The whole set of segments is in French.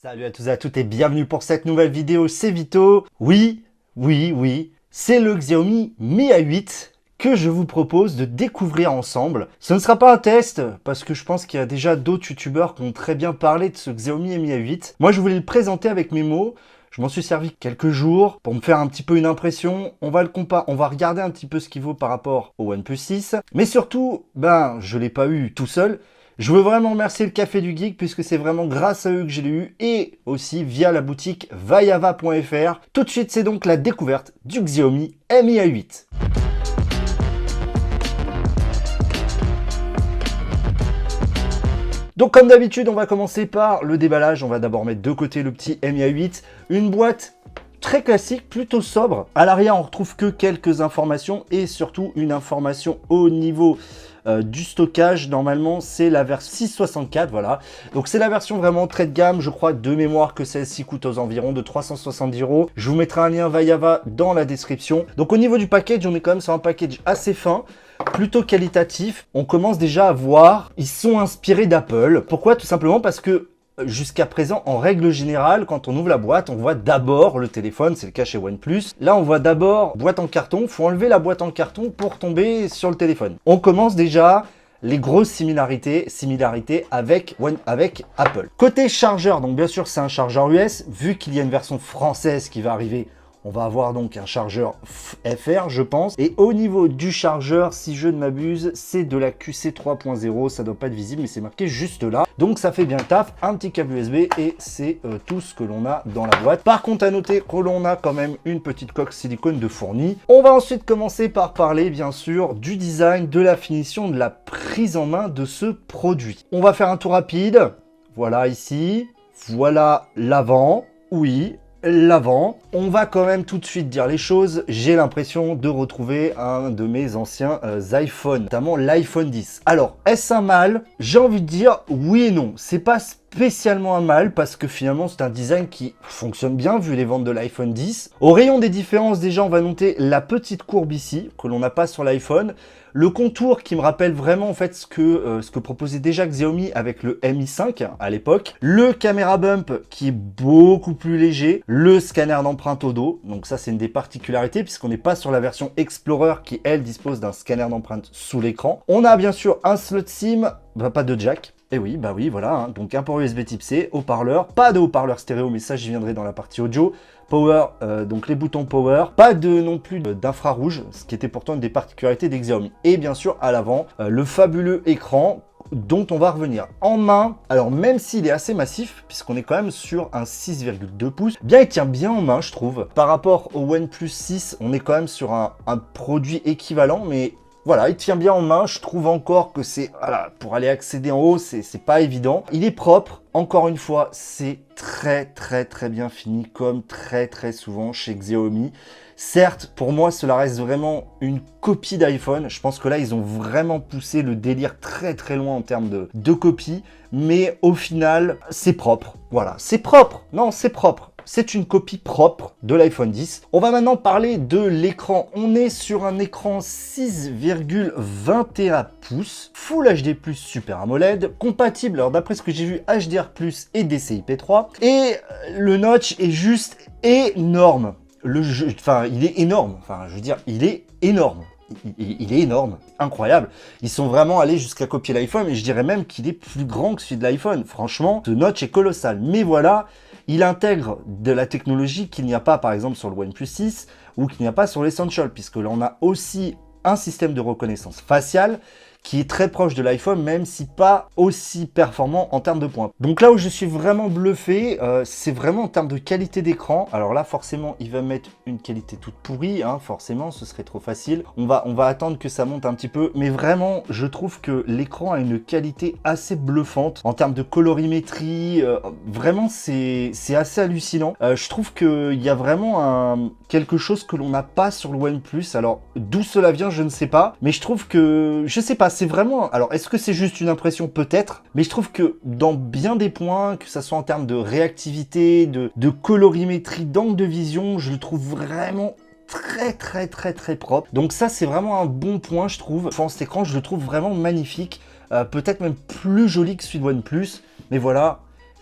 Salut à tous et à toutes et bienvenue pour cette nouvelle vidéo, c'est Vito. Oui, c'est le Xiaomi Mi A8 que je vous propose de découvrir ensemble. Ce ne sera pas un test, parce que je pense qu'il y a déjà d'autres youtubeurs qui ont très bien parlé de ce Xiaomi Mi A8. Moi, je voulais le présenter avec mes mots. Je m'en suis servi quelques jours pour me faire un petit peu une impression. On va regarder un petit peu ce qu'il vaut par rapport au OnePlus 6. Mais surtout, je l'ai pas eu tout seul. Je veux vraiment remercier le Café du Geek puisque c'est vraiment grâce à eux que je l'ai eu et aussi via la boutique vaillava.fr. Tout de suite, c'est donc la découverte du Xiaomi Mi A8. Donc comme d'habitude, on va commencer par le déballage. On va d'abord mettre de côté le petit Mi A8. Une boîte très classique, plutôt sobre. À l'arrière, on retrouve que quelques informations et surtout une information au niveau du stockage. Normalement, c'est la version 664, voilà. Donc c'est la version vraiment très de gamme. Je crois de mémoire que celle-ci coûte aux environs de 370 €. Je vous mettrai un lien Vaillava dans la description. Donc au niveau du package, on est quand même sur un package assez fin, plutôt qualitatif. On commence déjà à voir, ils sont inspirés d'Apple. Pourquoi? Tout simplement parce que jusqu'à présent, en règle générale, quand on ouvre la boîte, on voit d'abord le téléphone, c'est le cas chez OnePlus. Là, on voit d'abord boîte en carton, faut enlever la boîte en carton pour tomber sur le téléphone. On commence déjà les grosses similarités avec Apple. Côté chargeur, donc bien sûr, c'est un chargeur US, vu qu'il y a une version française qui va arriver. On va avoir donc un chargeur FR, je pense. Et au niveau du chargeur, si je ne m'abuse, c'est de la QC 3.0. Ça doit pas être visible, mais c'est marqué juste là. Donc ça fait bien le taf. Un petit câble USB et c'est tout ce que l'on a dans la boîte. Par contre, à noter que l'on a quand même une petite coque silicone de fourni. On va ensuite commencer par parler, bien sûr, du design, de la finition, de la prise en main de ce produit. On va faire un tour rapide. Voilà ici. Voilà l'avant. Oui. L'avant. On va quand même tout de suite dire les choses. J'ai l'impression de retrouver un de mes anciens iPhones, notamment l'iPhone 10. Alors, est-ce un mal? J'ai envie de dire oui et non. C'est pas spécialement un mal parce que finalement c'est un design qui fonctionne bien vu les ventes de l'iPhone 10. Au rayon des différences, déjà on va noter la petite courbe ici que l'on n'a pas sur l'iPhone. Le contour qui me rappelle vraiment en fait ce que proposait déjà Xiaomi avec le Mi 5 à l'époque. Le caméra bump qui est beaucoup plus léger. Le scanner d'empreinte au dos. Donc ça c'est une des particularités puisqu'on n'est pas sur la version Explorer qui elle dispose d'un scanner d'empreinte sous l'écran. On a bien sûr un slot SIM, pas de jack. Et oui, voilà, hein. Donc un port USB type C, haut-parleur, pas de haut-parleur stéréo, mais ça j'y viendrai dans la partie audio. Power, donc les boutons power, pas de non plus d'infrarouge, ce qui était pourtant une des particularités des Xiaomi. Et bien sûr à l'avant, le fabuleux écran dont on va revenir. En main, alors même s'il est assez massif, puisqu'on est quand même sur un 6,2 pouces, bien il tient bien en main je trouve. Par rapport au OnePlus 6, on est quand même sur un produit équivalent, mais voilà, il tient bien en main. Je trouve encore que c'est, voilà, pour aller accéder en haut, c'est pas évident. Il est propre. Encore une fois, c'est très bien fini, comme très souvent chez Xiaomi. Certes, pour moi, cela reste vraiment une copie d'iPhone. Je pense que là, ils ont vraiment poussé le délire très loin en termes de copie. Mais au final, c'est propre. Voilà, c'est propre. Non, c'est propre. C'est une copie propre de l'iPhone 10. On va maintenant parler de l'écran. On est sur un écran 6,21 pouces, Full HD+, Super AMOLED, compatible, alors d'après ce que j'ai vu, HDR+, et DCI-P3. Et le notch est juste énorme. Il est énorme. Enfin, je veux dire, il est énorme. Il est énorme, incroyable. Ils sont vraiment allés jusqu'à copier l'iPhone, et je dirais même qu'il est plus grand que celui de l'iPhone. Franchement, ce notch est colossal. Mais voilà, il intègre de la technologie qu'il n'y a pas par exemple sur le OnePlus 6 ou qu'il n'y a pas sur l'Essential, puisque l'on a aussi un système de reconnaissance faciale qui est très proche de l'iPhone, même si pas aussi performant en termes de points. Donc là où je suis vraiment bluffé, c'est vraiment en termes de qualité d'écran. Alors là, forcément, il va mettre une qualité toute pourrie, hein, forcément, ce serait trop facile. On va attendre que ça monte un petit peu, mais vraiment, je trouve que l'écran a une qualité assez bluffante en termes de colorimétrie. Vraiment, c'est assez hallucinant. Je trouve qu'il y a vraiment quelque chose que l'on n'a pas sur le OnePlus. Alors, d'où cela vient, je ne sais pas, mais je trouve que, je sais pas, c'est vraiment... Alors, est-ce que c'est juste une impression? Peut-être. Mais je trouve que dans bien des points, que ça soit en termes de réactivité, de colorimétrie, d'angle de vision, je le trouve vraiment très propre. Donc ça, c'est vraiment un bon point, je trouve. Enfin, cet écran, je le trouve vraiment magnifique. Peut-être même plus joli que celui de OnePlus. Mais voilà,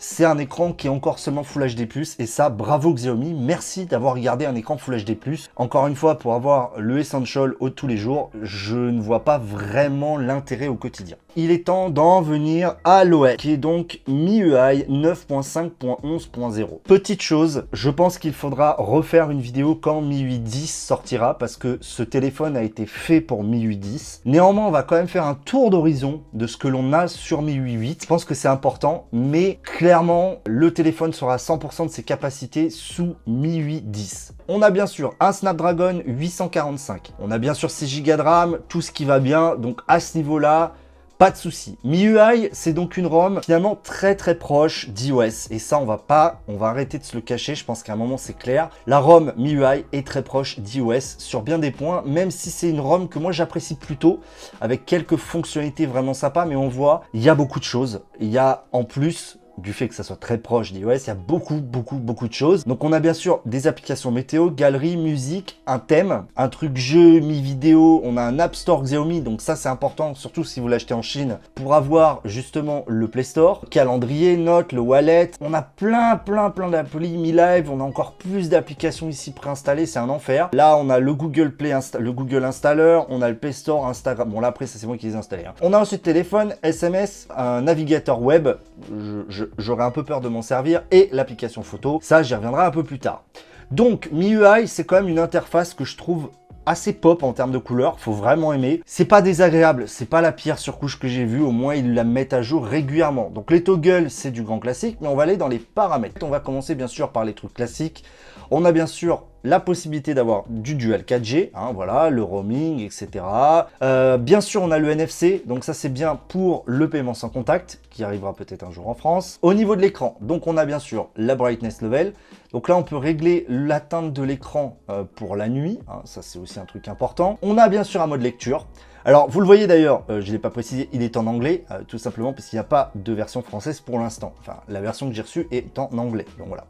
c'est un écran qui est encore seulement Full HD+, et ça, bravo Xiaomi, merci d'avoir regardé un écran Full HD+. Encore une fois, pour avoir le Essential au tous les jours, je ne vois pas vraiment l'intérêt au quotidien. Il est temps d'en venir à l'OS, qui est donc MIUI 9.5.11.0. Petite chose, je pense qu'il faudra refaire une vidéo quand MIUI 10 sortira, parce que ce téléphone a été fait pour MIUI 10. Néanmoins, on va quand même faire un tour d'horizon de ce que l'on a sur MIUI 8. Je pense que c'est important, mais clairement, le téléphone sera à 100% de ses capacités sous MIUI 10. On a bien sûr un Snapdragon 845. On a bien sûr 6 Go de RAM, tout ce qui va bien, donc à ce niveau-là, pas de souci. MIUI, c'est donc une ROM finalement très proche d'iOS. Et ça, on va arrêter de se le cacher. Je pense qu'à un moment, c'est clair. La ROM MIUI est très proche d'iOS sur bien des points, même si c'est une ROM que moi, j'apprécie plutôt, avec quelques fonctionnalités vraiment sympas. Mais on voit, il y a beaucoup de choses. Il y a en plus du fait que ça soit très proche d'iOS, il y a beaucoup de choses. Donc on a bien sûr des applications météo, galerie, musique, un thème, un truc jeu, mi-vidéo, on a un App Store Xiaomi, donc ça c'est important, surtout si vous l'achetez en Chine, pour avoir justement le Play Store, calendrier, notes, le wallet, on a plein d'applis, Mi Live, on a encore plus d'applications ici préinstallées, c'est un enfer. Là on a le Google Play, le Google Installer, on a le Play Store, Instagram, bon là après ça c'est moi qui les ai installés. On a ensuite téléphone, SMS, un navigateur web, j'aurais un peu peur de m'en servir, et l'application photo, ça j'y reviendrai un peu plus tard. Donc MIUI, c'est quand même une interface que je trouve assez pop en termes de couleurs, faut vraiment aimer. C'est pas désagréable, c'est pas la pire surcouche que j'ai vue, au moins ils la mettent à jour régulièrement. Donc les toggles, c'est du grand classique, mais on va aller dans les paramètres. On va commencer bien sûr par les trucs classiques. On a bien sûr la possibilité d'avoir du dual 4G, hein, voilà, le roaming, etc. Bien sûr, on a le NFC, donc ça c'est bien pour le paiement sans contact, qui arrivera peut-être un jour en France. Au niveau de l'écran, donc on a bien sûr la brightness level. Donc là, on peut régler l'atteinte de l'écran pour la nuit, hein, ça c'est aussi un truc important. On a bien sûr un mode lecture. Alors, vous le voyez d'ailleurs, je ne l'ai pas précisé, il est en anglais, tout simplement parce qu'il n'y a pas de version française pour l'instant. Enfin, la version que j'ai reçue est en anglais, donc voilà.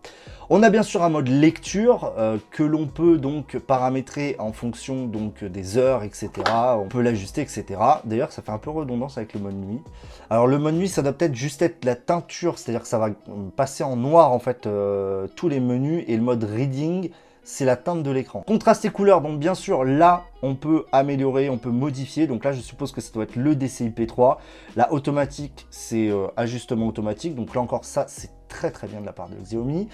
On a bien sûr un mode lecture que l'on peut donc paramétrer en fonction donc des heures, etc. On peut l'ajuster, etc. D'ailleurs, ça fait un peu redondance avec le mode nuit. Alors, le mode nuit, ça doit peut-être juste être la teinture, c'est-à-dire que ça va passer en noir, en fait, tous les menus, et le mode reading, c'est la teinte de l'écran. Contraste et couleurs, donc bien sûr, là, on peut améliorer, on peut modifier. Donc là, je suppose que ça doit être le DCI-P3. La automatique, c'est ajustement automatique. Donc là encore, ça, c'est très bien de la part de Xiaomi.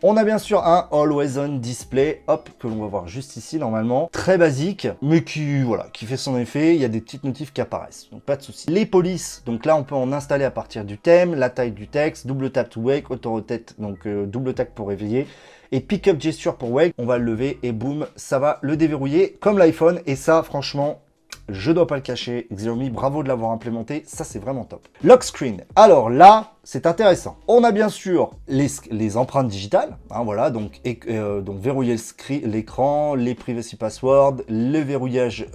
On a bien sûr un Always On Display, hop, que l'on va voir juste ici, normalement. Très basique, mais qui, voilà, qui fait son effet. Il y a des petites notifs qui apparaissent, donc pas de souci. Les polices, donc là, on peut en installer à partir du thème, la taille du texte, double tap to wake, auto-rotate, donc double tap pour réveiller. Et pick-up gesture pour wake, on va le lever et boum, ça va le déverrouiller comme l'iPhone. Et ça, franchement, je dois pas le cacher, Xiaomi, bravo de l'avoir implémenté, ça c'est vraiment top. Lock screen, alors là, c'est intéressant. On a bien sûr les empreintes digitales, hein, voilà, donc verrouiller l'écran, les privacy passwords, le verrouillage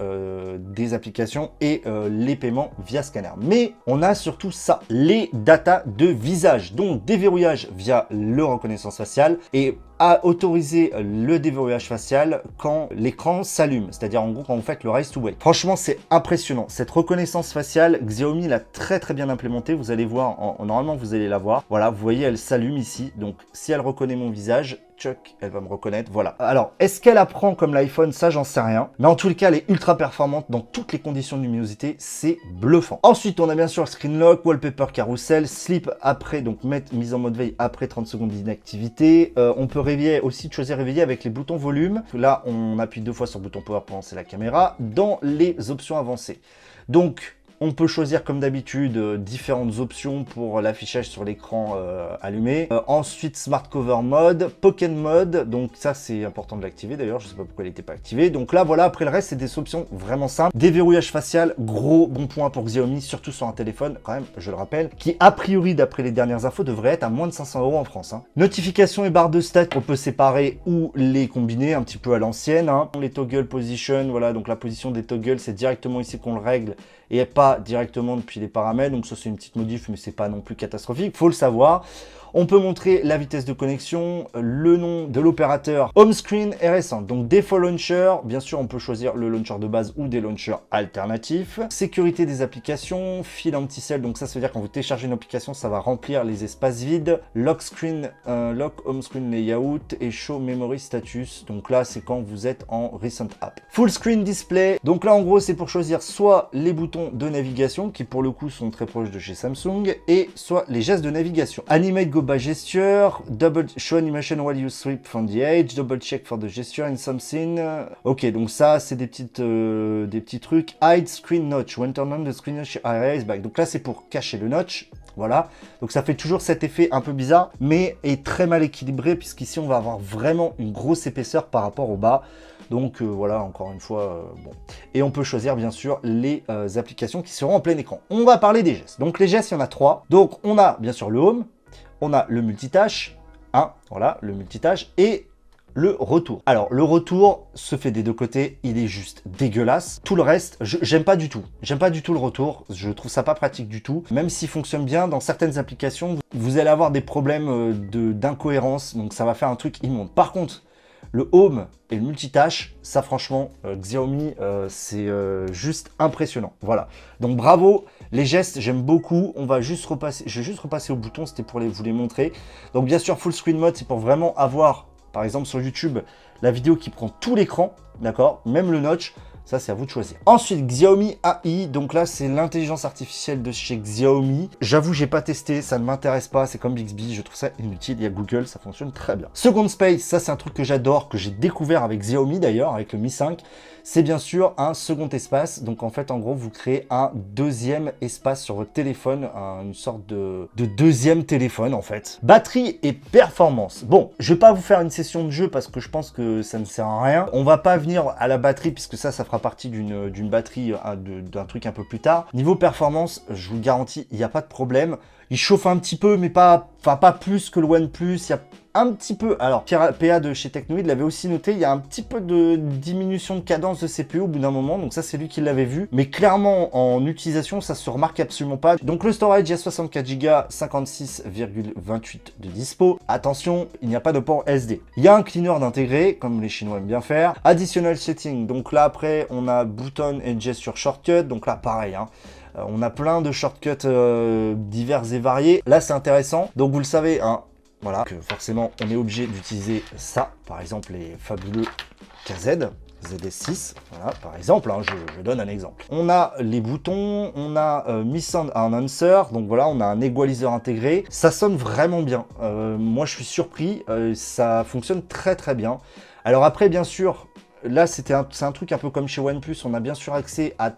des applications et les paiements via scanner. Mais on a surtout ça, les datas de visage, donc déverrouillage via le reconnaissance faciale et à autoriser le déverrouillage facial quand l'écran s'allume, c'est-à-dire en gros quand vous faites le raise to wake. Franchement, c'est impressionnant. Cette reconnaissance faciale, Xiaomi l'a très bien implémentée. Vous allez voir, normalement vous allez la voir. Voilà, vous voyez, elle s'allume ici. Donc si elle reconnaît mon visage, tchoc, elle va me reconnaître, voilà. Alors, est-ce qu'elle apprend comme l'iPhone? Ça, j'en sais rien. Mais en tous les cas, elle est ultra performante dans toutes les conditions de luminosité. C'est bluffant. Ensuite, on a bien sûr Screen Lock, Wallpaper Carousel, Sleep après, donc mise en mode veille après 30 secondes d'inactivité. On peut réveiller aussi, choisir réveiller avec les boutons volume. Là, on appuie 2 fois sur le bouton power pour lancer la caméra. Dans les options avancées. Donc, on peut choisir comme d'habitude différentes options pour l'affichage sur l'écran allumé. Ensuite, Smart Cover Mode, Pocket Mode, donc ça c'est important de l'activer d'ailleurs, je sais pas pourquoi il n'était pas activé. Donc là voilà, après le reste c'est des options vraiment simples. Déverrouillage facial, gros bon point pour Xiaomi, surtout sur un téléphone quand même, je le rappelle, qui a priori d'après les dernières infos devrait être à moins de 500 € en France. Hein. Notification et barre de stats, on peut séparer ou les combiner un petit peu à l'ancienne. Hein. Les toggle position, voilà, donc la position des toggles c'est directement ici qu'on le règle et pas directement depuis les paramètres, donc ça c'est une petite modif mais c'est pas non plus catastrophique, faut le savoir. On peut montrer la vitesse de connexion, le nom de l'opérateur. Home screen est récente, donc Default Launcher. Bien sûr, on peut choisir le launcher de base ou des launchers alternatifs. Sécurité des applications, fil anti-cell, donc ça veut dire quand vous téléchargez une application, ça va remplir les espaces vides. Lock screen, lock home screen layout et show memory status. Donc là, c'est quand vous êtes en recent app. Full screen display. Donc là, en gros, c'est pour choisir soit les boutons de navigation qui pour le coup sont très proches de chez Samsung et soit les gestes de navigation. Animate go by gesture, double show animation while you swipe from the edge, double check for the gesture in something. Ok, donc ça, c'est des petits trucs. Hide screen notch. When turn on the screen notch, erase back. Donc là, c'est pour cacher le notch. Voilà, donc ça fait toujours cet effet un peu bizarre, mais est très mal équilibré, puisqu'ici on va avoir vraiment une grosse épaisseur par rapport au bas. Donc voilà, encore une fois, bon. Et on peut choisir bien sûr les applications qui seront en plein écran. On va parler des gestes. Donc les gestes, il y en a 3. Donc on a bien sûr le home, on a le multitâche, voilà, le multitâche, et le retour. Alors, le retour se fait des deux côtés, il est juste dégueulasse. Tout le reste, j'aime pas du tout. J'aime pas du tout le retour, je trouve ça pas pratique du tout. Même s'il fonctionne bien, dans certaines applications, vous allez avoir des problèmes d'incohérence, donc ça va faire un truc immonde. Par contre, le home et le multitâche, ça franchement, Xiaomi, c'est juste impressionnant. Voilà, donc bravo. Les gestes, j'aime beaucoup. On va juste repasser, je vais juste repasser au bouton, c'était pour vous les montrer. Donc bien sûr, full screen mode, c'est pour vraiment avoir... Par exemple, sur YouTube, la vidéo qui prend tout l'écran, d'accord, même le notch, ça c'est à vous de choisir. Ensuite, Xiaomi AI, donc là c'est l'intelligence artificielle de chez Xiaomi. J'avoue, j'ai pas testé, ça ne m'intéresse pas, c'est comme Bixby, je trouve ça inutile. Il y a Google, ça fonctionne très bien. Second Space, ça c'est un truc que j'adore, que j'ai découvert avec Xiaomi d'ailleurs, avec le Mi 5. C'est bien sûr un second espace, donc en fait en gros vous créez un deuxième espace sur votre téléphone, une sorte de deuxième téléphone en fait. Batterie et performance. Bon, je vais pas vous faire une session de jeu parce que je pense que ça ne sert à rien. On va pas venir à la batterie puisque ça fera partie d'une batterie, d'un truc un peu plus tard. Niveau performance, je vous le garantis, il n'y a pas de problème. Il chauffe un petit peu, mais pas plus que le OnePlus. Il y a un petit peu, alors Pierre PA de chez Technoid l'avait aussi noté, il y a un petit peu de diminution de cadence de CPU au bout d'un moment, donc ça c'est lui qui l'avait vu, mais clairement en utilisation ça se remarque absolument pas. Donc le storage, il y a 64 Go, 56,28 de dispo. Attention, il n'y a pas de port SD. Il y a un cleaner d'intégrer, comme les Chinois aiment bien faire. Additional setting, donc là après on a button et gesture shortcut, donc là pareil, on a plein de shortcuts divers et variés. Là c'est intéressant, donc vous le savez, voilà, que forcément on est obligé d'utiliser ça, par exemple les fabuleux KZ, ZS6, voilà, par exemple, je donne un exemple. On a les boutons, on a Miss and Answer, donc voilà, on a un égaliseur intégré, ça sonne vraiment bien. Moi je suis surpris, ça fonctionne très très bien. Alors après bien sûr, là, c'est un truc un peu comme chez OnePlus, on a bien sûr accès à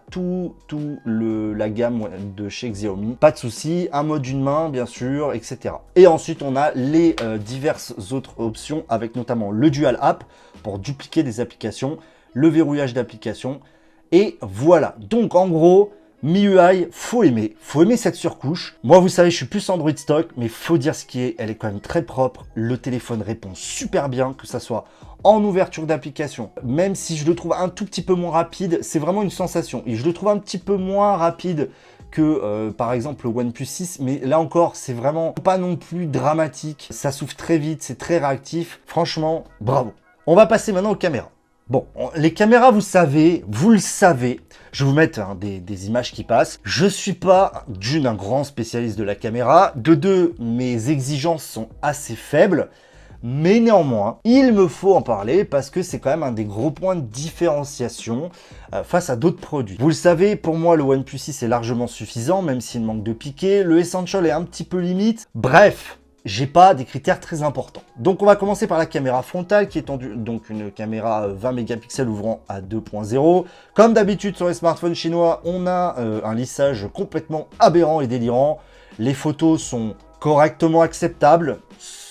la gamme de chez Xiaomi. Pas de souci, un mode d'une main, bien sûr, etc. Et ensuite, on a les diverses autres options, avec notamment le Dual App pour dupliquer des applications, le verrouillage d'applications, et voilà. Donc, en gros, MIUI, faut aimer cette surcouche. Moi, vous savez, je suis plus Android stock, mais faut dire ce qui est, elle est quand même très propre. Le téléphone répond super bien, que ça soit en ouverture d'application, même si je le trouve un tout petit peu moins rapide, c'est vraiment une sensation. Et je le trouve un petit peu moins rapide que par exemple le OnePlus 6, mais là encore, c'est vraiment pas non plus dramatique. Ça s'ouvre très vite, c'est très réactif. Franchement, bravo. On va passer maintenant aux caméras. Bon, les caméras, vous le savez, je vais vous mettre des images qui passent. Je suis pas un grand spécialiste de la caméra. De deux, mes exigences sont assez faibles. Mais néanmoins, il me faut en parler parce que c'est quand même un des gros points de différenciation face à d'autres produits. Vous le savez, pour moi, le OnePlus 6 est largement suffisant, même s'il manque de piqué. Le Essential est un petit peu limite. Bref, j'ai pas des critères très importants. Donc on va commencer par la caméra frontale qui est donc une caméra 20 mégapixels ouvrant à 2.0. Comme d'habitude sur les smartphones chinois, on a un lissage complètement aberrant et délirant. Les photos sont correctement acceptables,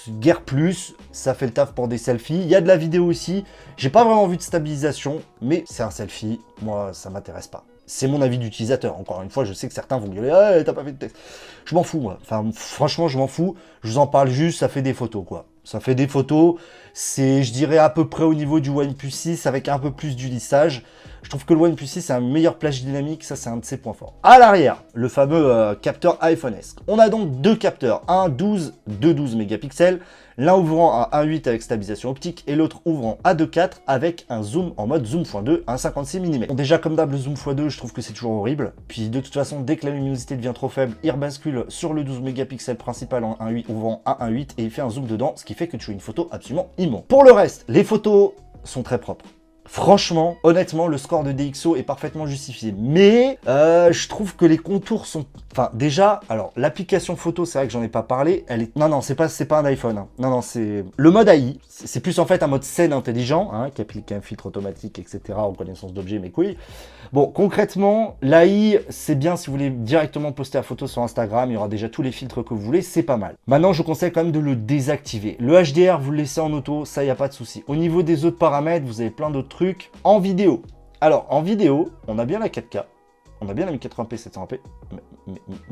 guère plus, ça fait le taf pour des selfies. Il y a de la vidéo aussi, j'ai pas vraiment vu de stabilisation, mais c'est un selfie, moi ça m'intéresse pas. C'est mon avis d'utilisateur. Encore une fois, je sais que certains vont gueuler, ah, t'as pas fait de texte. Je m'en fous, moi. Enfin, franchement, je m'en fous. Je vous en parle juste, ça fait des photos, quoi. Ça fait des photos. C'est, je dirais, à peu près au niveau du OnePlus 6 avec un peu plus du lissage. Je trouve que le OnePlus 6 a un meilleur flash dynamique, ça c'est un de ses points forts. À l'arrière, le fameux capteur iPhone-esque. On a donc deux capteurs, un 12 de 12 mégapixels, l'un ouvrant à 1.8 avec stabilisation optique et l'autre ouvrant à 2.4 avec un zoom en mode zoom x2 à 56 mm. Bon, déjà comme d'hab, le zoom x2, je trouve que c'est toujours horrible. Puis de toute façon, dès que la luminosité devient trop faible, il rebascule sur le 12 mégapixels principal en 1.8 ouvrant à 1.8 et il fait un zoom dedans, ce qui fait que tu as une photo absolument immense. Pour le reste, les photos sont très propres. Franchement, honnêtement, le score de DxO est parfaitement justifié. Mais je trouve que les contours sont... Enfin, déjà, alors, l'application photo, c'est vrai que j'en ai pas parlé. Elle est... Non, c'est pas un iPhone. Hein. Non, c'est... Le mode AI, c'est plus en fait un mode scène intelligent, hein, qui applique un filtre automatique, etc., reconnaissance d'objets, mes couilles. Bon, concrètement, l'AI, c'est bien si vous voulez directement poster la photo sur Instagram, il y aura déjà tous les filtres que vous voulez, c'est pas mal. Maintenant, je conseille quand même de le désactiver. Le HDR, vous le laissez en auto, ça, il n'y a pas de souci. Au niveau des autres paramètres, vous avez plein d'autres trucs. En vidéo. Alors, en vidéo, on a bien la 4K, on a bien la 1080p, 720p,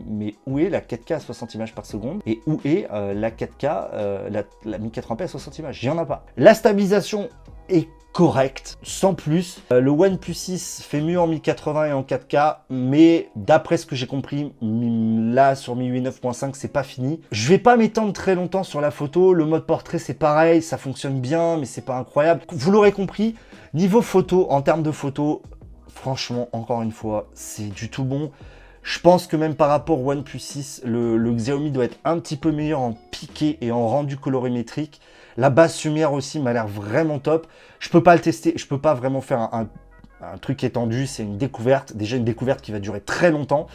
mais où est la 4K à 60 images par seconde? Et où est la 4K, la 1080p à 60 images? Il n'y en a pas. La stabilisation est correcte, sans plus. Le OnePlus 6 fait mieux en 1080 et en 4K, mais d'après ce que j'ai compris, là sur MIUI 9.5, c'est pas fini. Je vais pas m'étendre très longtemps sur la photo. Le mode portrait, c'est pareil, ça fonctionne bien, mais c'est pas incroyable. Vous l'aurez compris, niveau photo, en termes de photo, franchement, encore une fois, c'est du tout bon. Je pense que même par rapport au OnePlus 6, le Xiaomi doit être un petit peu meilleur en piqué et en rendu colorimétrique. La basse lumière aussi m'a l'air vraiment top. Je peux pas le tester, je peux pas vraiment faire un truc étendu, c'est une découverte. Déjà une découverte qui va durer très longtemps.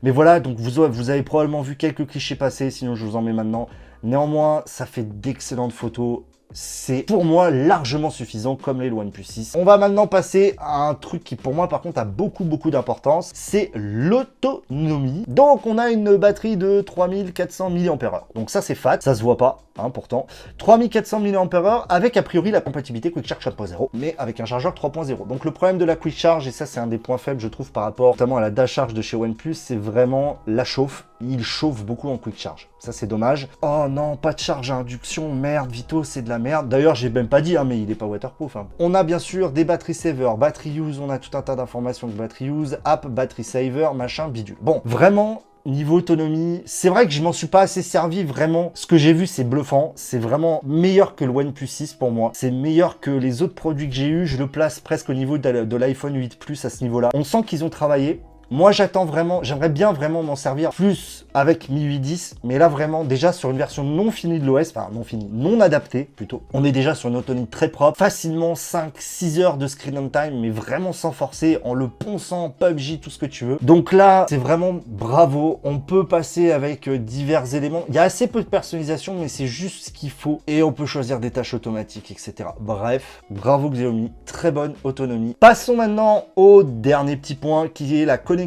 Mais voilà, donc vous avez probablement vu quelques clichés passer, sinon je vous en mets maintenant. Néanmoins, ça fait d'excellentes photos. C'est pour moi largement suffisant comme les OnePlus 6. On va maintenant passer à un truc qui pour moi par contre a beaucoup d'importance, c'est l'autonomie. Donc on a une batterie de 3400 mAh. Donc ça c'est fat, ça se voit pas, hein, pourtant. 3400 mAh avec a priori la compatibilité Quick Charge 4.0, mais avec un chargeur 3.0. Donc le problème de la Quick Charge, et ça c'est un des points faibles je trouve par rapport notamment à la Dash Charge de chez OnePlus, c'est vraiment la chauffe. Il chauffe beaucoup en Quick Charge. Ça, c'est dommage. Oh non, pas de charge à induction. Merde, Vito, c'est de la merde. D'ailleurs, j'ai même pas dit, hein, mais il est pas waterproof. Hein. On a bien sûr des battery saver, battery use. On a tout un tas d'informations de battery use, app, battery saver, machin, bidule. Bon, vraiment, niveau autonomie, c'est vrai que je m'en suis pas assez servi. Vraiment, ce que j'ai vu, c'est bluffant. C'est vraiment meilleur que le OnePlus 6 pour moi. C'est meilleur que les autres produits que j'ai eu. Je le place presque au niveau de l'iPhone 8 Plus à ce niveau-là. On sent qu'ils ont travaillé. Moi, j'attends vraiment, j'aimerais bien vraiment m'en servir plus avec MIUI 10, mais là vraiment, déjà sur une version non finie de l'OS, enfin non finie, non adaptée plutôt, on est déjà sur une autonomie très propre, facilement 5-6 heures de screen on time, mais vraiment sans forcer, en le ponçant, PUBG, tout ce que tu veux. Donc là, c'est vraiment bravo, on peut passer avec divers éléments, il y a assez peu de personnalisation, mais c'est juste ce qu'il faut, et on peut choisir des tâches automatiques, etc. Bref, bravo Xiaomi, très bonne autonomie. Passons maintenant au dernier petit point, qui est la connectivité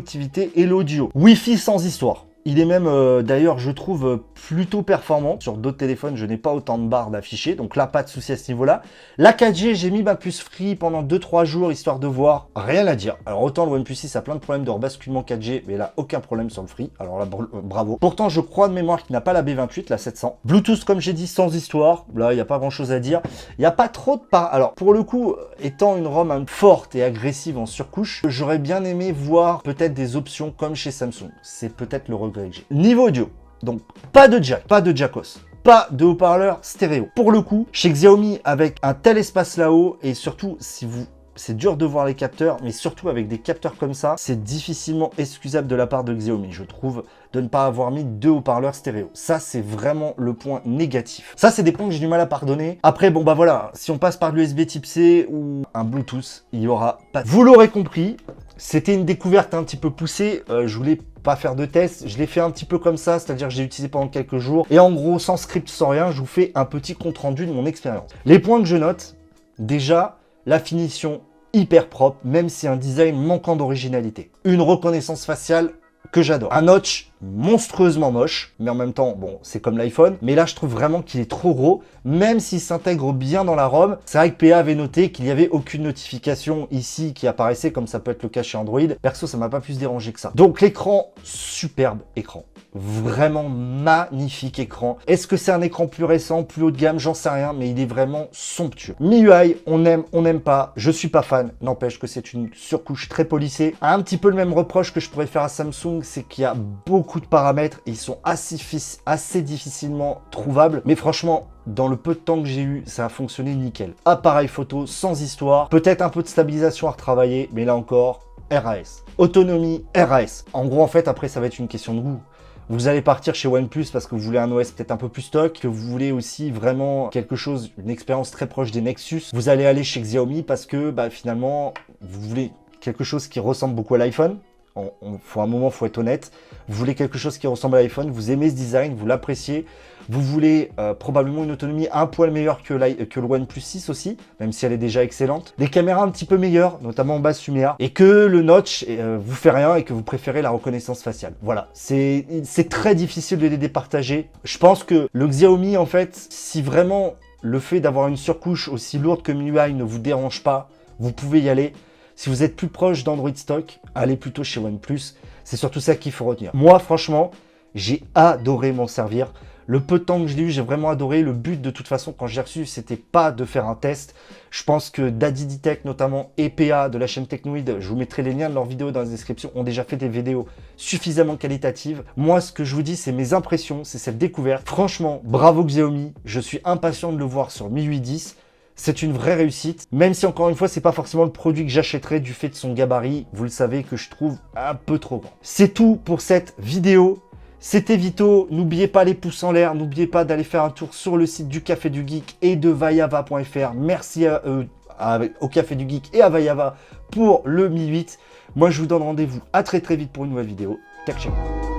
et l'audio. Wi-Fi sans histoire. Il est même, d'ailleurs, je trouve plutôt performant. Sur d'autres téléphones, je n'ai pas autant de barres d'afficher. Donc là, pas de souci à ce niveau-là. La 4G, j'ai mis ma puce Free pendant 2-3 jours, histoire de voir. Rien à dire. Alors autant le OnePlus 6 a plein de problèmes de rebasculement 4G, mais là, aucun problème sur le Free. Alors là, bravo. Pourtant, je crois de mémoire qu'il n'a pas la B28, la 700. Bluetooth, comme j'ai dit, sans histoire. Là, il n'y a pas grand-chose à dire. Il n'y a pas trop de Alors, pour le coup, étant une ROM forte et agressive en surcouche, j'aurais bien aimé voir peut-être des options comme chez Samsung. C'est peut-être le regret. Niveau audio, donc pas de jack, pas de jackos, pas de haut-parleur stéréo. Pour le coup, chez Xiaomi, avec un tel espace là-haut, et surtout, si vous... C'est dur de voir les capteurs, mais surtout avec des capteurs comme ça, c'est difficilement excusable de la part de Xiaomi, je trouve, de ne pas avoir mis 2 haut-parleurs stéréo. Ça, c'est vraiment le point négatif. Ça, c'est des points que j'ai du mal à pardonner. Après, bon, bah voilà, si on passe par l'USB type C ou un Bluetooth, il y aura pas... Vous l'aurez compris, c'était une découverte un petit peu poussée. Je voulais pas faire de test, je l'ai fait un petit peu comme ça, c'est-à-dire que j'ai utilisé pendant quelques jours. Et en gros, sans script, sans rien, je vous fais un petit compte-rendu de mon expérience. Les points que je note, déjà... La finition hyper propre, même si un design manquant d'originalité. Une reconnaissance faciale que j'adore. Un notch monstrueusement moche, mais en même temps, bon, c'est comme l'iPhone. Mais là, je trouve vraiment qu'il est trop gros, même s'il s'intègre bien dans la ROM. C'est vrai que PA avait noté qu'il n'y avait aucune notification ici qui apparaissait, comme ça peut être le cas chez Android. Perso, ça m'a pas plus dérangé que ça. Donc l'écran, superbe écran. Vraiment magnifique écran. Est-ce que c'est un écran plus récent, plus haut de gamme? J'en sais rien, mais il est vraiment somptueux. MIUI, on aime, on n'aime pas. Je suis pas fan. N'empêche que c'est une surcouche très polissée. Un petit peu le même reproche que je pourrais faire à Samsung, c'est qu'il y a beaucoup de paramètres et ils sont assez difficilement trouvables. Mais franchement, dans le peu de temps que j'ai eu, ça a fonctionné nickel. Appareil photo sans histoire. Peut-être un peu de stabilisation à retravailler, mais là encore, RAS. Autonomie, RAS. En gros, en fait, après, ça va être une question de goût. Vous allez partir chez OnePlus parce que vous voulez un OS peut-être un peu plus stock, que vous voulez aussi vraiment quelque chose, une expérience très proche des Nexus. Vous allez aller chez Xiaomi parce que finalement, vous voulez quelque chose qui ressemble beaucoup à l'iPhone. Faut un moment, faut être honnête. Vous voulez quelque chose qui ressemble à l'iPhone, vous aimez ce design, vous l'appréciez. Vous voulez probablement une autonomie un poil meilleure que le OnePlus 6 aussi, même si elle est déjà excellente. Des caméras un petit peu meilleures, notamment en basse lumière. Et que le notch vous fait rien et que vous préférez la reconnaissance faciale. Voilà, c'est très difficile de les départager. Je pense que le Xiaomi, en fait, si vraiment le fait d'avoir une surcouche aussi lourde que MIUI ne vous dérange pas, vous pouvez y aller. Si vous êtes plus proche d'Android stock, allez plutôt chez OnePlus. C'est surtout ça qu'il faut retenir. Moi, franchement, j'ai adoré m'en servir. Le peu de temps que je l'ai eu, j'ai vraiment adoré. Le but, de toute façon, quand j'ai reçu, c'était pas de faire un test. Je pense que DaddyDTech, notamment, et PA de la chaîne Technoid, je vous mettrai les liens de leurs vidéos dans la description, ont déjà fait des vidéos suffisamment qualitatives. Moi, ce que je vous dis, c'est mes impressions, c'est cette découverte. Franchement, bravo Xiaomi. Je suis impatient de le voir sur MIUI 10. C'est une vraie réussite, même si encore une fois, c'est pas forcément le produit que j'achèterais du fait de son gabarit. Vous le savez que je trouve un peu trop grand. C'est tout pour cette vidéo. C'était Vito, n'oubliez pas les pouces en l'air, n'oubliez pas d'aller faire un tour sur le site du Café du Geek et de vaillava.fr. Merci au Café du Geek et à Vaillava pour le Mi 8. Moi, je vous donne rendez-vous à très vite pour une nouvelle vidéo. Ciao, ciao.